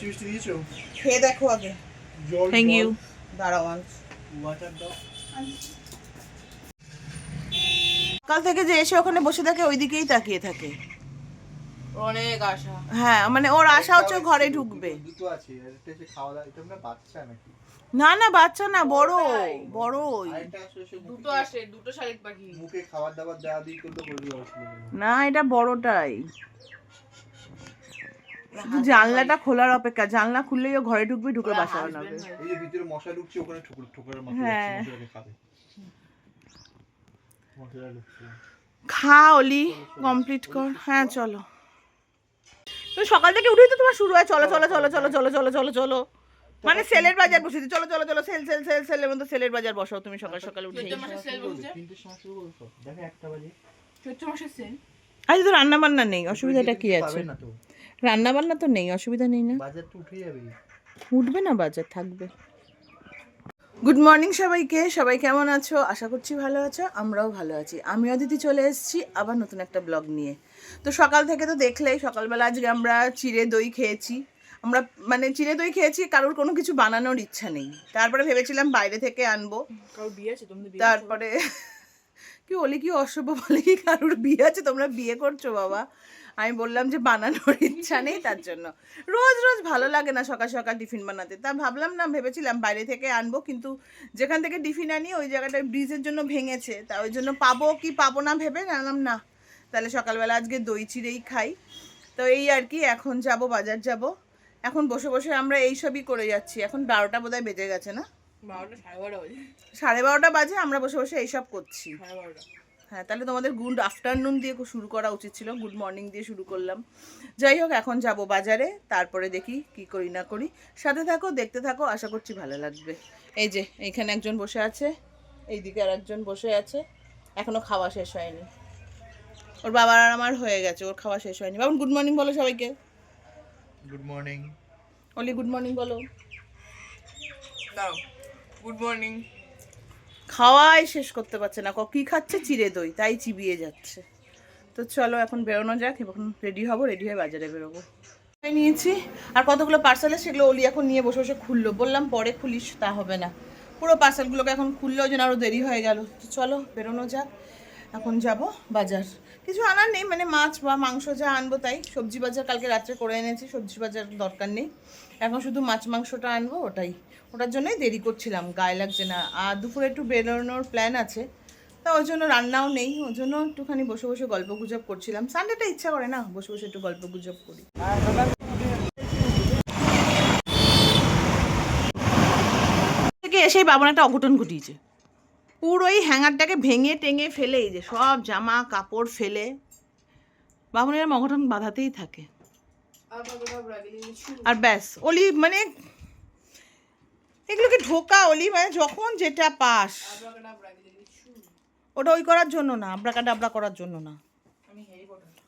মিষ্টি মিষ্টি দিয়েছো? খেয়ে দেখো আগে। Thank you. দাঁড়াও ওয়াটার দাও। সকাল থেকে যে এসে ওখানে বসে থাকে ওইদিকেই তাকিয়ে থাকে। অনেক আশা। হ্যাঁ মানে ওর আশা হচ্ছে ঘরে ঢুকবে। দুটো আছে, একটা এসে খাওয়া দাওয়া, এটা মানে বাচ্চা নাকি? না না বাচ্চা না, বড় বড়ই। আরেকটা আসলে সে দুটো আসে, দুটো শালিক পাখি। মুখে খাবার দাবার দেওয়া দিয়ে করতে করে দেওয়া ছিল। না এটা বড়টাই। শুধু জানলাটা খোলার অপেক্ষা, জানলা খুললেই ও ঘরে ঢুকবে, ঢুকে বাসা বানাবে। এই যে ভিতরে মশা ঢুকছে, ওখানে ঠুকর ঠুকরের মতো হ্যাঁ। মশাকে খাবে। মশা ঢুকছে। খা অলি, কমপ্লিট কর। হ্যাঁ চলো। তুমি সকাল থেকে উঠেই তো তোমার শুরু হয় চলো চলো চলো চলো চলো চলো চলো চলো, মানে সেলের বাজার বসেছি। চলো চলো চলো, সেল সেল সেল সেলের মধ্যে সেলের বাজার বসাও তুমি সকাল সকাল উঠে। চৈত্র মাসের সেল বসেছে। 3টের সময় শুরু করছো, দেখো 1টা বাজে। চৈত্র মাসের সেল। আজ তো রান্না বান্না নেই, অসুবিধাটা কি আছে? পাবে না তো, রান্না বান্না তো নেই, অসুবিধা নেই না। বাজার তো উঠে যাবে। উঠবে না, বাজার থাকবে। গুড মর্নিং সবাইকে, সবাই কেমন আছো? আশা করছি ভালো আছো, আমরাও ভালো আছি। আমি অদিতি চলে এসেছি আবার নতুন একটা ব্লগ নিয়ে। তো সকাল থেকে তো দেখলেই, সকালবেলা আজকে আমরা চিড়ে দই খেয়েছি। আমরা মানে চিড়ে দই খেয়েছি, কারোর কোনো কিছু বানানোর ইচ্ছা নেই। তারপরে ভেবেছিলাম বাইরে থেকে আনবো। কারোর বিয়ে আছে তোমাদের? বিয়ে তারপরে কি বলি, কি অসভ্য বলে, কি কারোর বিয়ে আছে, তোমরা বিয়ে করছো বাবা? আমি বললাম যে বানানোর ইচ্ছা নেই, তার জন্য। রোজ রোজ ভালো লাগে না সকাল সকাল টিফিন বানাতে। তা ভাবলাম না, ভেবেছিলাম বাইরে থেকে আনবো, কিন্তু যেখান থেকে টিফিন আনি ওই জায়গাটায় ব্রিজের জন্য ভেঙেছে। তা ওই জন্য পাবো কি পাবো না ভেবে জানলাম না, তাহলে সকালবেলা আজকে দই চিড়েই খাই। তো এই আর কি, এখন যাব বাজার যাব। এখন বসে বসে আমরা এইসবই করে যাচ্ছি। এখন 12টা বোধহয় বেজে গেছে না? 12টা 12:30 বাজে। 12:30 বাজে, আমরা বসে বসে এইসব করছি। 12:30। হ্যাঁ, তাহলে তোমাদের গুড আফটারনুন দিয়ে শুরু করা উচিত ছিল, গুড মর্নিং দিয়ে শুরু করলাম। যাই হোক, এখন যাব বাজারে, তারপরে দেখি কি করি না করি। সাথে থাকো, দেখতে থাকো, আশা করছি ভালো লাগবে। এই যে এইখানে একজন বসে আছে, এইদিকে আর একজন বসে আছে, এখনো খাওয়া শেষ হয়নি। ওর বাবার আর আমার হয়ে গেছে, ওর খাওয়া শেষ হয়নি। বাবুন গুড মর্নিং বলো সবাইকে। Good morning. অলি গুড মর্নিং বলো। দাও। Good morning. খাওয়াই শেষ করতে পারছে না, কি খাচ্ছে? চিড়ে দই, তাই চিবিয়ে যাচ্ছে। তো চলো এখন বেরোনো যাক, এখন রেডি হবো, রেডি হয়ে বাজারে বেরোবো। নিয়েছি আর কতগুলো পার্সেলে, সেগুলো অলি এখন নিয়ে বসে বসে খুললো। বললাম পরে খুলিস, তা হবে না, পুরো পার্সেলগুলোকে এখন খুললেও যেন আরও দেরি হয়ে গেল। তো চলো বেরোনো যাক, এখন যাব বাজার। কিছু আনার নেই, মানে মাছ বা মাংস যা আনবো তাই। সবজি বাজার কালকে রাত্রে করে এনেছি, সবজি বাজার দরকার নেই। এখন শুধু মাছ মাংসটা আনবো, ওটার জন্যই দেরি করছিলাম, গায়ে লাগছে না। আর দুপুরে একটু বেরোনোর প্ল্যান আছে, তা ওই জন্য রান্নাও নেই, ওই জন্য একটুখানি বসে বসে গল্প গুজব করছিলাম। সানডেটা ইচ্ছা করে না বসে বসে একটু গল্প গুজব করি। থেকে এসেই বাবন একটা অঘটন ঘটিয়েছে। পুরোই হ্যাঙ্গারটাকে ভেঙে টেঙে ফেলে, এই যে সব জামা কাপড় ফেলে, বাবনের অঘটন বাঁধাতেই থাকে। আর ব্যাস অলি, মানে এগুলোকে ঢোকা অলি, মানে যখন যেটা পাস ওটা ওই করার জন্য না, আবড়াকা ডাবড়া করার জন্য না।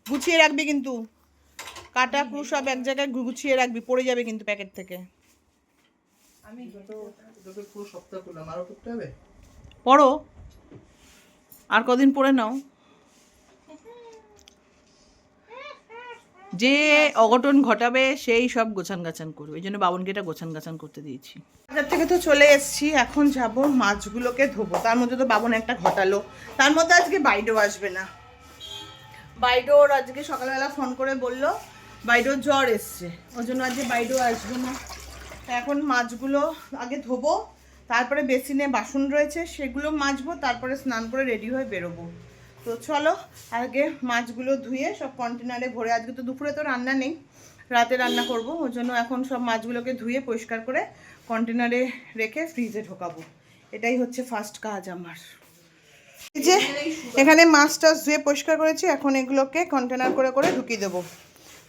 গুছিয়ে রাখবি কিন্তু, কাটা কুরু সব এক জায়গায় গুছিয়ে রাখবি, পড়ে যাবে কিন্তু প্যাকেট থেকে। আমি তো পুরো সপ্তাহ করলাম, আরো করতে হবে। পড়ো, আর কদিন পড়ে নাও। যে অঘটন ঘটাবে সেই সব গোছান গাছান করবে, এই জন্য বাবনকে এটা গোছান গাছান করতে দিয়েছি। বাজার থেকে তো চলে এসেছি, এখন যাব মাছগুলোকে ধোবো। তার মধ্যে তো বাবন একটা ঘটালো, তার মধ্যে আজকে বাইডো আসবে না। বাইডোর আজকে সকালবেলা ফোন করে বললো বাইডোর জ্বর এসছে, ওই জন্য আজকে বাইডো আসবে না। এখন মাছগুলো আগে ধোবো, তারপরে বেসিনে বাসন রয়েছে সেগুলো মাজবো, তারপরে স্নান করে রেডি হয়ে বেরোবো। তো চলো আগে মাছগুলো ধুয়ে সব কন্টেনারে ভরে, আজকে তো দুপুরে তো রান্না নেই, রাতে রান্না করব, ওই জন্য এখন সব মাছগুলোকে ধুয়ে পরিষ্কার করে কন্টেনারে রেখে ফ্রিজে ঢোকাবো। এটাই হচ্ছে ফার্স্ট কাজ আমার। এই যে এখানে মাছটা ধুয়ে পরিষ্কার করেছি, এখন এগুলোকে কন্টেনার করে করে ঢুকিয়ে দেবো।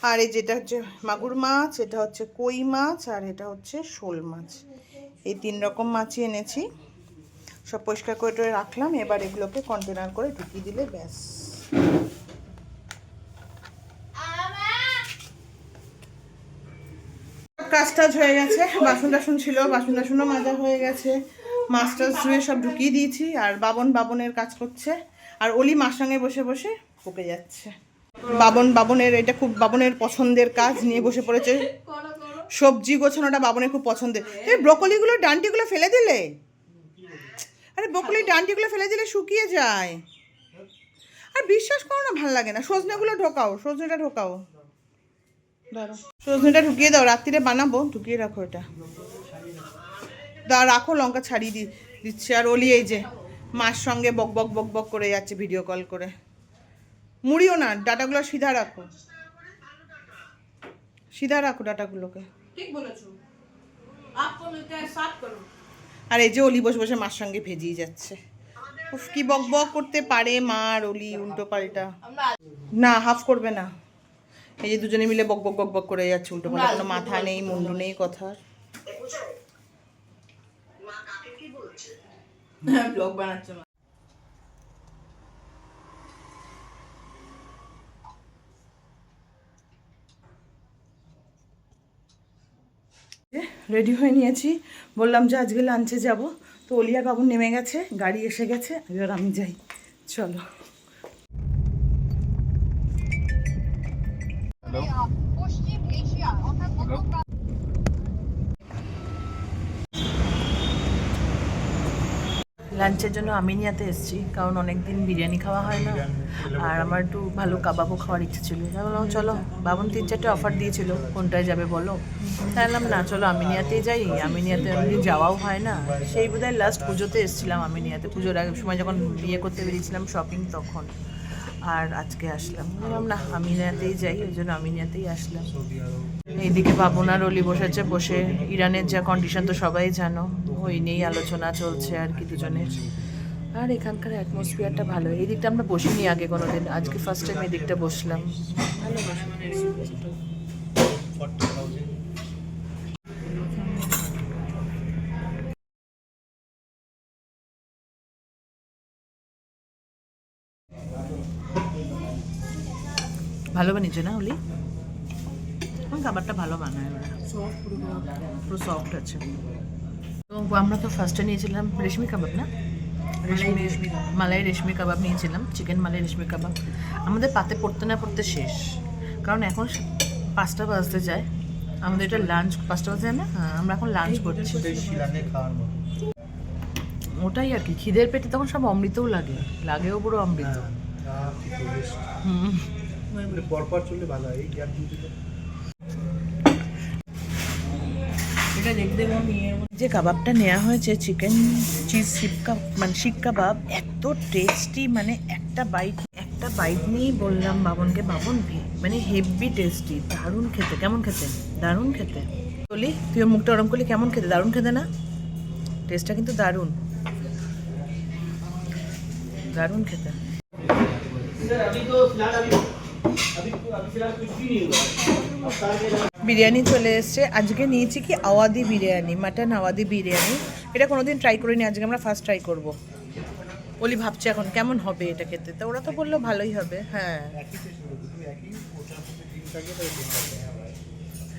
আর এই যেটা হচ্ছে মাগুর মাছ, এটা হচ্ছে কই মাছ, আর এটা হচ্ছে শোল মাছ। এই 3 রকম মাছই এনেছি, সব পরিষ্কার করে রাখলাম। এবার এগুলোকে কন্টেনার করে ঢুকিয়ে দিলে ব্যাস। কাজ টাজ হয়ে গেছে, বাসন টাসন ছিল, বাসন টাসনও মাজা হয়ে গেছে, মাছ টাছ ধুয়ে সব ঢুকিয়ে দিয়েছি। আর বাবনের কাজ করছে, আর অলি মার সঙ্গে বসে বসে পকে যাচ্ছে। বাবনের এটা খুব বাবনের পছন্দের কাজ, নিয়ে বসে পড়েছে সবজি গোছানোটা বাবনের খুব পছন্দের। তুমি ব্রকলিগুলো ডান্টিগুলো ফেলে দিলে? আরে ব্রকলির ডান্টিগুলো ফেলে দিলে শুকিয়ে যায়। আর বিশ্বাস করো না, ভালো লাগে না। সজনেগুলো ঢোকাও, সজনেটা ঢোকাও, দাঁড়াও, সজনেটা ঢুকিয়ে দাও, রাত্রিরে বানাবো, ঢুকিয়ে রাখো এটা। রাখো, লঙ্কা ছাড়িয়ে দিচ্ছে। আর ওলি এই যে মার সঙ্গে বক বক বক বক করে যাচ্ছে ভিডিও কল করে। মুড়িও না, ডাটাগুলো সিধা রাখো, সিধা রাখো ডাটাগুলোকে। ঠিক বলেছো, আপকো মিলতা হ্যায় সাফ করো। আর এই যে অলি বসে বসে মার সঙ্গে ভেজিয়ে যাচ্ছে। উফ, কি বক বক করতে পারে মার অলি, উল্টো পাল্টা। না, হাফ করবে না। এই যে দুজনে মিলে বক বক বক বক করে যাচ্ছে উল্টো পাল্টা, কোনো মাথা নেই মুন্ডু নেই কথার। ব্লগ বানাচ্ছে মা। রেডি হয়ে নিয়েছি, বললাম যে আজকে লাঞ্চে যাব। তো অলিয়া বাবু নেমে গেছে, গাড়ি এসে গেছে, এবার আমি যাই, চলো। লাঞ্চের জন্য আমিনিয়াতে এসেছি, কারণ অনেক দিন বিরিয়ানি খাওয়া হয় না, আর আমার একটু ভালো কাবাবও খাওয়ার ইচ্ছে ছিল। তাই বললাম চলো, বাবন 3-4টে অফার দিয়েছিল কোনটায় যাবে বলো। তাই বললাম না, চলো আমিনিয়াতেই যাই। আমিনিয়াতে অনেকদিন যাওয়াও হয় না, সেই বোধহয় লাস্ট পুজোতে এসেছিলাম আমিনিয়াতে, পুজোর আগের সময় যখন বিয়ে করতে বেরিয়েছিলাম শপিং তখন। আর আজকে আসলাম, বললাম না আমিনিয়াতেই যাই, ওই জন্য আমিনিয়াতেই আসলাম। এইদিকে বাবন আর অলি বসেছে, বসে ইরানের যা কন্ডিশন তো সবাই জানো, ওই নিয়েই আলোচনা চলছে আর কি দুজনের। আর এখানকার অ্যাটমসফিয়ারটা ভালো। এই দিকটা আমরা বসিনি আগে কোনোদিন, আজকে ফার্স্ট টাইম এই দিকটা বসলাম। ভালো ভালো বানিয়েছে না অলি? খাবারটা ভালো বানায় ওরা, পুরো সফট আছে। তো আমরা তো ফার্স্টে নিয়েছিলাম রেশমি কাবাব, না মালাই রেশমি কাবাব নিয়েছিলাম, চিকেন মালাই রেশমি কাবাব। আমাদের পাতে পড়তে না পড়তে শেষ, কারণ এখন 5টা বাজতে যায়। আমাদের এটা লাঞ্চ 5টা বাজে না, আমরা এখন লাঞ্চ করছি। ওটাই আর কি, খিদের পেটে তখন সব অমৃতও লাগেও পুরো অমৃত। পরপর চললে ভালো হয়। যে কাবাবটা নেওয়া হয়েছে চিকেন চিজ শিক কাবাব, এত টেস্টি, মানে একটা বাইট নিয়েই বললাম বাবনকে, বাবন মানে হেভি টেস্টি, দারুণ খেতে। কেমন খেতে? দারুণ খেতে। বলি তুই মুখটা ওরম করলি, কেমন খেতে? দারুণ খেতে না? টেস্টটা কিন্তু দারুণ, দারুণ খেতে। বিরিয়ানি চলে এসছে। আজকে নিয়েছি কি আওয়াদি বিরিয়ানি, মাটন আওয়াদি বিরিয়ানি। এটা কোনোদিন ট্রাই করিনি, আজকে আমরা ফার্স্ট ট্রাই করব। বলি ভাবছি এখন কেমন হবে এটা খেতে, তো ওরা তো বললো ভালোই হবে। হ্যাঁ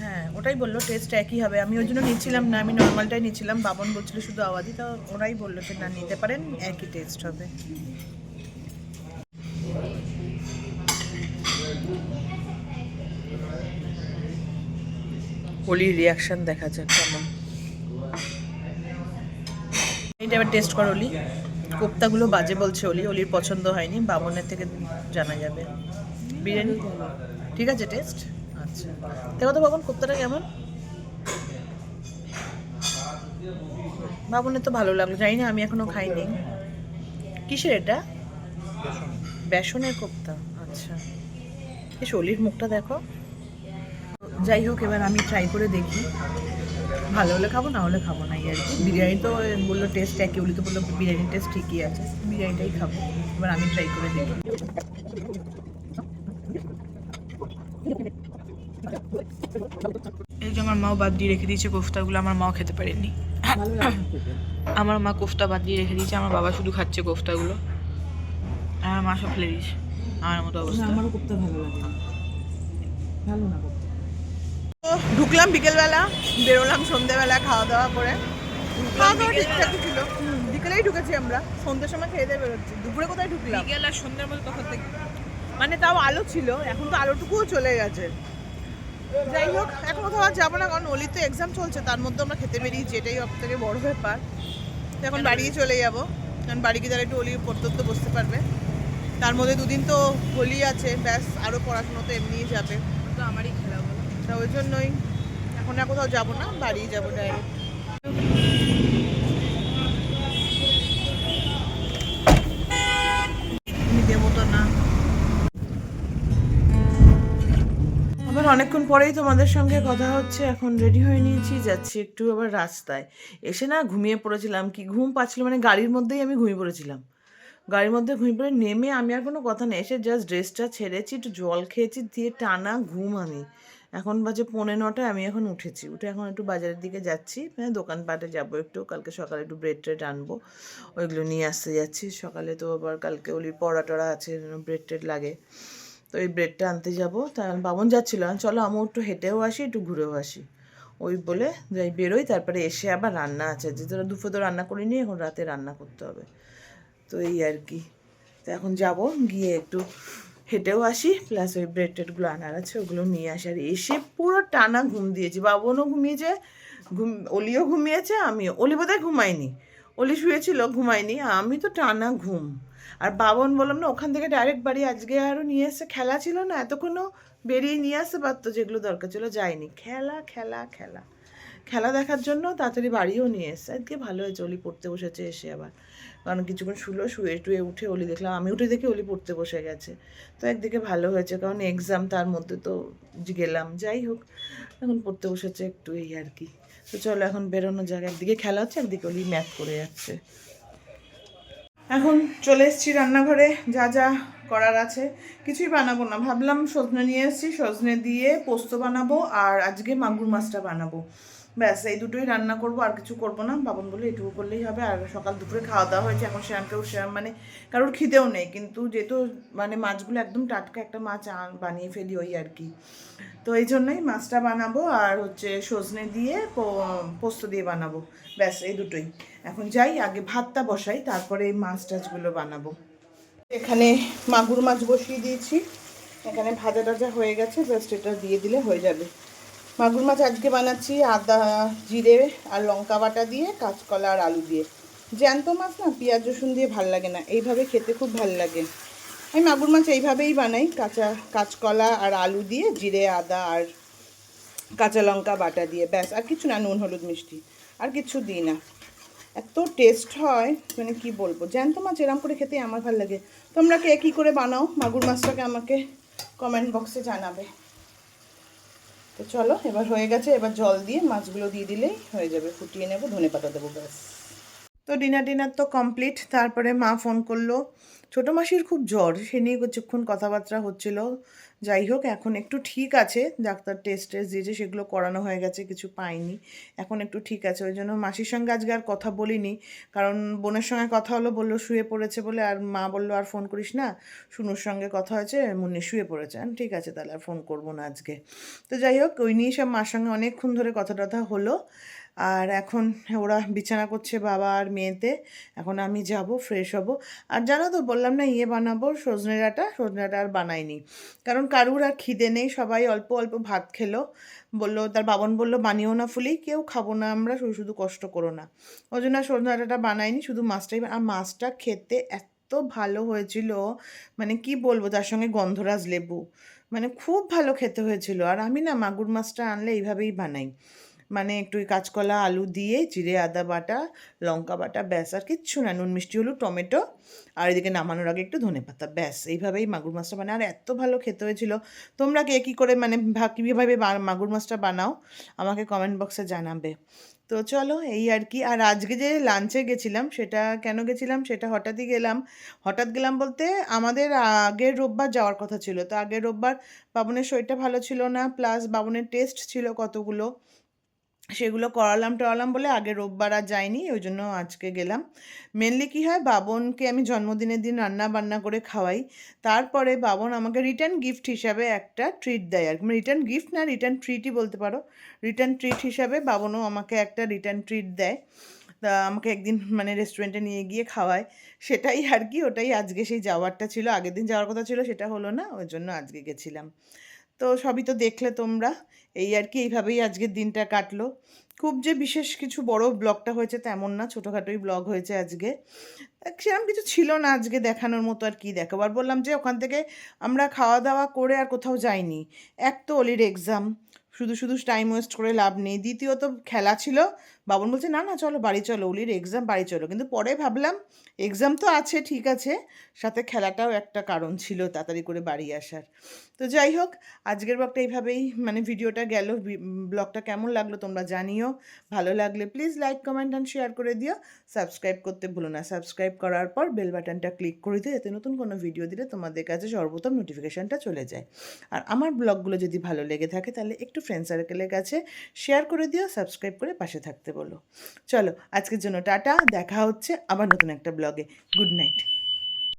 হ্যাঁ, ওটাই বললো টেস্ট একই হবে। আমি ওই জন্য নিচ্ছিলাম না, আমি নর্মালটাই নিচ্ছিলাম। বাবন বলছিল শুধু আওয়াদি, তো ওরাই বললো যে না নিতে পারেন, একই টেস্ট হবে। অলির রিয়াকশন দেখা যাক কেমন। এইটা এবার টেস্ট করো অলি। কোপ্তাগুলো বাজে বলছে অলি, অলির পছন্দ হয়নি, বাবনের থেকে জানা যাবে। বিরিয়ানি ঠিক আছে টেস্ট? আচ্ছা দেখো তো বাবন কোপ্তাটা কেমন। বাবনের তো ভালো লাগলো, জানি না, আমি এখনো খাইনি। কিসের এটা? বেসনের কোপ্তা। আচ্ছা, এই অলির মুখটা দেখো। যাই হোক, এবার আমি ট্রাই করে দেখি, ভালো হলে খাবো, না হলে খাবো না, এই আর কি। বিরিয়ানি তো বললো টেস্ট একই, বলি তো বললো বিরিয়ানির টেস্ট ঠিকই আছে, বিরিয়ানিটাই খাবো। এবার আমি ট্রাই করে দেখি। এই যে আমার মাও বাদ দিয়ে রেখে দিয়েছে কোফতাগুলো, আমার মাও খেতে পারেনি। আমার মা কোফতা বাদ দিয়ে রেখে দিয়েছে, আমার বাবা শুধু খাচ্ছে কোফতাগুলো, আমার মা সব ফেলে দিয়েছে। আমার মতো অবস্থা। আমারও কোপ্তা ভালো লাগে, ভালো না কোপ্তা। ঢুকলাম বিকেলবেলা, বেরোলাম সন্ধ্যেবেলা খাওয়া দাওয়া করে। খাওয়া দাওয়া ঠিকঠাকই ছিল, বিকেলেই ঢুকেছি আমরা, সন্ধ্যের সময় খেয়ে দিয়ে বেরোচ্ছি। দুপুরে কোথায় ঢুকলাম? বিকেল আর সন্ধ্যার মধ্যে তখন থেকে মানে তাও আলো ছিল, এখন তো আলোটুকুও চলে গেছে। যাই হোক এখন কোথাও আর যাবো না, কারণ অলির তো এক্সাম চলছে, তার মধ্যে আমরা খেতে বেরিয়েছি, এটাই সব থেকে বড় ব্যাপার। তো এখন বাড়িয়ে চলে যাবো, কারণ বাড়ি গিয়ে তারা একটু অলি পড়তে বসতে পারবে। তার মধ্যে দুদিন তো হোলি আছে, ব্যাস আরও পড়াশুনো তো এমনিই যাবে, তো আমারই খেলা বলো। তা ওই জন্যই এখন আর কোথাও যাবো না, বাড়ি যাবো ডাইরেক্ট। আমি দেবো তো না। আবার অনেকক্ষণ পরেই তোমাদের সঙ্গে কথা হচ্ছে। এখন রেডি হয়ে নিয়েছি, যাচ্ছি একটু আবার রাস্তায়। এসে না ঘুমিয়ে পড়েছিলাম, কি ঘুম পাচ্ছিল, মানে গাড়ির মধ্যেই আমি ঘুমিয়ে পড়েছিলাম। গাড়ির মধ্যে ঘুমিয়ে পড়ে নেমে আমি আর কোনো কথা নেই, এসে জাস্ট ড্রেসটা ছেড়েছি, একটু জল খেয়েছি, দিয়ে টানা ঘুম আমি। এখন বাজে 9:45, আমি এখন উঠেছি, উঠে এখন একটু বাজারের দিকে যাচ্ছি, মানে দোকানপাটে যাবো একটু, কালকে সকালে একটু ব্রেড ট্রেড আনবো, ওইগুলো নিয়ে আসতে যাচ্ছি। সকালে তো আবার কালকে ওলির পড়া টড়া আছে, ব্রেড ট্রেড লাগে, তো এই ব্রেডটা আনতে যাবো। তা বাবন যাচ্ছিল, চলো আমি একটু হেঁটেও আসি, একটু ঘুরেও আসি, ওই বলে যাই বেরোই। তারপরে এসে আবার রান্না আছে, যে তোরা দুপুরে তো রান্না করিনি, এখন রাতে রান্না করতে হবে, তো এই আর কি। তো এখন যাব, গিয়ে একটু হেঁটেও আসি, প্লাস ওই ব্রেড টেডগুলো আনার আছে, ওগুলো নিয়ে আসি। আর এসে পুরো টানা ঘুম দিয়েছি, বাবনও ঘুমিয়েছে, অলিও ঘুমিয়েছে, আমিও। অলি বোধহয় ঘুমায়নি, অলি শুয়েছিল, ঘুমায়নি, আমি তো টানা ঘুম। আর বাবন বললাম না, ওখান থেকে ডাইরেক্ট বাড়ি, আজকে আরও নিয়ে এসে, খেলা ছিল না এতক্ষণও, বেরিয়ে নিয়ে আসতে পারতো যেগুলো দরকার ছিল, যায়নি, খেলা খেলা খেলা খেলা দেখার জন্য তাড়াতাড়ি বাড়িও নিয়ে এসছে। আজকে ভালো হয়েছে, অলি পড়তে বসেছে এসে আবার, কারণ কিছুক্ষণ শুয়ে টুয়ে উঠে অলি দেখলাম, আমি উঠে দেখে অলি পড়তে বসে গেছে। তো একদিকে ভালো হয়েছে, কারণ এক্সাম, তার মধ্যে তো গেলাম, যাই হোক এখন পড়তে বসেছে একটু, এই আর কি। তো চলো এখন বেরোনো যাক, একদিকে খেলা হচ্ছে, একদিকে অলি ম্যাথ করে যাচ্ছে। এখন চলে এসেছি রান্নাঘরে, যা যা করার আছে, কিছুই বানাবো না, ভাবলাম সজনে নিয়ে এসেছি, সজনে দিয়ে পোস্ত বানাবো, আর আজকে মাগুর মাছটা বানাবো, ব্যাস এই দুটোই রান্না করবো, আর কিছু করবো না। বাবন বলে এটুকু করলেই হবে। আর সকাল দুপুরে খাওয়া দাওয়া হয়েছে, এখন সেরকম মানে কারোর খিদেও নেই, কিন্তু যেহেতু মানে মাছগুলো একদম টাটকা, একটা মাছ বানিয়ে ফেলি, ওই আর কি। তো এই জন্যই মাছটা বানাবো, আর হচ্ছে সজনে দিয়ে পোস্ত দিয়ে বানাবো, ব্যাস এই দুটোই। এখন যাই, আগে ভাতটা বসাই, তারপরে এই মাছ টাছগুলো বানাবো। এখানে মাগুর মাছ বসিয়ে দিয়েছি, এখানে ভাজা টাজা হয়ে গেছে, জাস্ট এটা দিয়ে দিলে হয়ে যাবে। মাগুর মাছ আজকে বানাচ্ছি আদা জিরে আর লঙ্কা বাটা দিয়ে, কাঁচকলা আর আলু দিয়ে। জ্যান্ত মাছ না পেঁয়াজ রসুন দিয়ে ভাল লাগে না, এইভাবে খেতে খুব ভাল লাগে। আমি মাগুর মাছ এইভাবেই বানাই, কাঁচকলা আর আলু দিয়ে, জিরে আদা আর কাঁচা লঙ্কা বাটা দিয়ে, ব্যাস আর কিছু না, নুন হলুদ মিষ্টি আর কিছু দিই না। এত টেস্ট হয়, মানে কি বলবো, জ্যান্ত মাছ এরম করে খেতে আমার ভালো লাগে। তোমরা কে কী করে বানাও মাগুর মাছটাকে আমাকে কমেন্ট বক্সে জানাবে। তো চলো, এবার হয়ে গেছে, এবার জল দিয়ে মাছগুলো দিয়ে দিলেই হয়ে যাবে, ফুটিয়ে নেবো, ধনেপাতা দেবো, ব্যাস। তো ডিনার তো কমপ্লিট। তারপরে মা ফোন করলো, ছোটো মাসির খুব জ্বর, সে নিয়ে কিছুক্ষণ কথাবার্তা হচ্ছিল। যাই হোক এখন একটু ঠিক আছে, ডাক্তার টেস্ট দিয়েছে, সেগুলো করানো হয়ে গেছে, কিছু পাইনি, এখন একটু ঠিক আছে। ওই জন্য মাসির সঙ্গে আজকে আর কথা বলিনি, কারণ বোনের সঙ্গে কথা হলো, বললো শুয়ে পড়েছে বলে, আর মা বললো আর ফোন করিস না, শুনুর সঙ্গে কথা হয়েছে, মুন্নি শুয়ে পড়েছে। ঠিক আছে তাহলে আর ফোন করবো না আজকে। তো যাই হোক ওই নিয়ে সব মার সঙ্গে অনেকক্ষণ ধরে কথা টথা হলো। আর এখন ওরা বিছানা করছে, বাবা আর মেয়েতে, এখন আমি যাব ফ্রেশ হব। আর জানো তো বললাম না বানাবো সজনে ডাঁটা আর বানাইনি, কারণ কারুর আর খিদে নেই, সবাই অল্প অল্প ভাত খেলো। বললো, তার বাবন বললো বানিও না ফুলি, কেউ খাবো না আমরা, শুধু শুধু কষ্ট করো না, ওই জন্য সজনে ডাঁটাটা বানাইনি, শুধু মাছটাই। আর মাছটা খেতে এত ভালো হয়েছিল, মানে কি বলবো, তার সঙ্গে গন্ধরাজ লেবু, মানে খুব ভালো খেতে হয়েছিল। আর আমি না মাগুর মাছটা আনলে এইভাবেই বানাই, মানে একটু কাঁচকলা আলু দিয়ে, জিরে আদা বাটা, লঙ্কা বাটা, ব্যাস আর কিচ্ছু না, নুন মিষ্টি হলুদ টমেটো, আর এদিকে নামানোর আগে একটু ধনেপাতা, ব্যাস এইভাবেই মাগুর মাছটা বানায়। আর এত ভালো খেতে হয়েছিল। তোমরা কে কী করে মানে কীভাবে মাগুর মাছটা বানাও আমাকে কমেন্ট বক্সে জানাবে। তো চলো এই আর কি। আর আজকে যে লাঞ্চে গেছিলাম, সেটা কেন গেছিলাম, সেটা হঠাৎ গেলাম বলতে, আমাদের আগের রোববার যাওয়ার কথা ছিল। তো আগের রোববার বাবনের শরীরটা ভালো ছিল না, প্লাস বাবনের টেস্ট ছিল কতগুলো, সেগুলো করালাম বলে আগের রোববার আর যাইনি, ওই জন্য আজকে গেলাম। মেনলি কী হয়, বাবনকে আমি জন্মদিনের দিন রান্না বান্না করে খাওয়াই, তারপরে বাবন আমাকে রিটার্ন গিফট হিসাবে একটা ট্রিট দেয় আর কি, রিটার্ন গিফট না, রিটার্ন ট্রিটই বলতে পারো। রিটার্ন ট্রিট হিসাবে বাবনও আমাকে একটা রিটার্ন ট্রিট দেয়, তা আমাকে একদিন মানে রেস্টুরেন্টে নিয়ে গিয়ে খাওয়ায়, সেটাই আর কি। ওটাই আজকে সেই যাওয়ারটা ছিল, আগের দিন যাওয়ার কথা ছিল, সেটা হলো না, ওই জন্য আজকে গেছিলাম। তো সবই তো দেখলে তোমরা, এই আর কি, এইভাবেই আজকের দিনটা কাটলো। খুব যে বিশেষ কিছু বড় ব্লগটা হয়েছে তেমন না, ছোটোখাটোই ব্লগ হয়েছে আজকে। সেরকম কিছু ছিল না আজকে দেখানোর মতো, আর কি দেখাবো। আর বললাম যে ওখান থেকে আমরা খাওয়া দাওয়া করে আর কোথাও যাইনি। এক তো অলির এক্সাম, শুধু শুধু টাইম ওয়েস্ট করে লাভ নেই। দ্বিতীয়ত খেলা ছিল, বাবন বলছে না না চলো বাড়ি চলো, অলির এক্সাম বাড়ি চলো। কিন্তু পরে ভাবলাম এক্সাম তো আছে ঠিক আছে, সাথে খেলাটাও একটা কারণ ছিল তাড়াতাড়ি করে বাড়ি আসার। তো যাই হোক, আজকের ব্লগটা এইভাবেই মানে ভিডিওটা গেল। ব্লগটা কেমন লাগলো তোমরা জানিও। ভালো লাগলে please like comment and share করে দিও। সাবস্ক্রাইব করতে ভুলো না। সাবস্ক্রাইব করার পর বেল বাটনটা ক্লিক করে দিও, যাতে নতুন কোনো ভিডিও দিলে তোমাদের কাছে সর্বপ্রথম নোটিফিকেশানটা চলে যায়। আর আমার ব্লগগুলো যদি ভালো লেগে থাকে তাহলে একটু ফ্রেন্ড সার্কেলের কাছে শেয়ার করে দিও, সাবস্ক্রাইব করে পাশে থাকতে বলো। চলো আজকের জন্য টাটা, দেখা হচ্ছে আবার নতুন একটা ব্লগে। Good night.